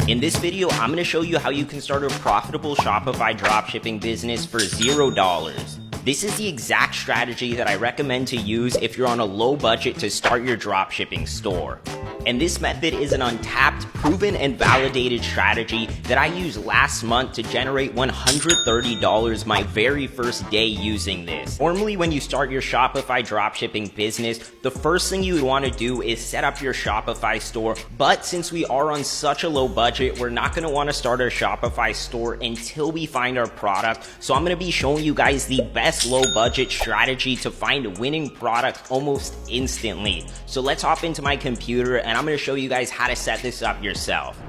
In this video, I'm going to show you how you can start a profitable Shopify dropshipping business for $0. This is the exact strategy that I recommend to use if you're on a low budget to start your dropshipping store. And this method is an untapped, proven, and validated strategy that I used last month to generate $130 my very first day using this. Normally, when you start your Shopify dropshipping business, the first thing you would want to do is set up your Shopify store. But since we are on such a low budget, we're not going to want to start our Shopify store until we find our product. So I'm going to be showing you guys the best low budget strategy to find a winning product almost instantly. So let's hop into my computer and I'm going to show you guys how to set this up yourself.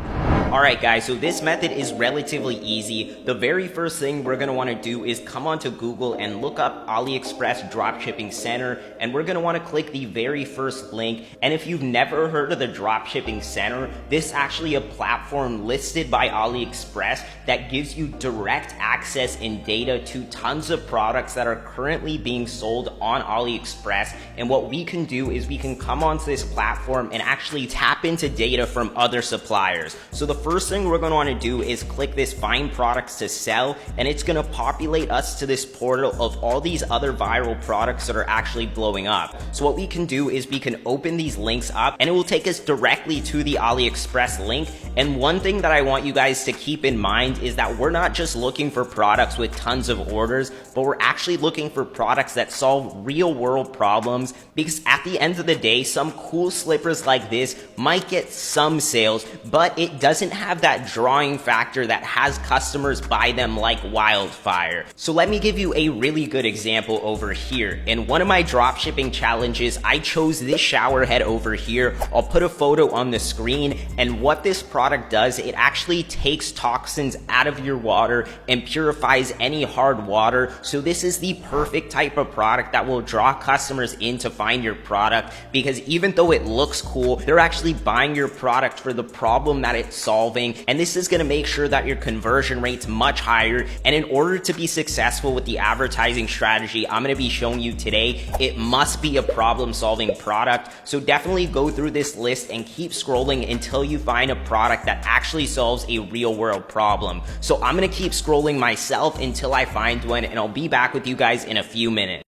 Alright guys, so this method is relatively easy. The very first thing we're going to want to do is come onto Google and look up AliExpress Dropshipping Center, and we're going to want to click the very first link. And if you've never heard of the Dropshipping Center, this is actually a platform listed by AliExpress that gives you direct access and data to tons of products that are currently being sold on AliExpress. And what we can do is we can come onto this platform and actually tap into data from other suppliers. So the first thing we're going to want to do is click this find products to sell, and it's going to populate us to this portal of all these other viral products that are actually blowing up. So what we can do is we can open these links up and it will take us directly to the AliExpress link. And one thing that I want you guys to keep in mind is that we're not just looking for products with tons of orders, but we're actually looking for products that solve real world problems, because at the end of the day, some cool slippers like this might get some sales, but it doesn't have that drawing factor that has customers buy them like wildfire. So let me give you a really good example over here. In one of my dropshipping challenges, I chose this shower head over here. I'll put a photo on the screen, and what this product does, it actually takes toxins out of your water and purifies any hard water. So this is the perfect type of product that will draw customers in to find your product, because even though it looks cool, they're actually buying your product for the problem that it's solving. And this is going to make sure that your conversion rate's much higher. And in order to be successful with the advertising strategy I'm going to be showing you today, it must be a problem-solving product. So definitely go through this list and keep scrolling until you find a product that actually solves a real-world problem. So I'm going to keep scrolling myself until I find one, and I'll be back with you guys in a few minutes.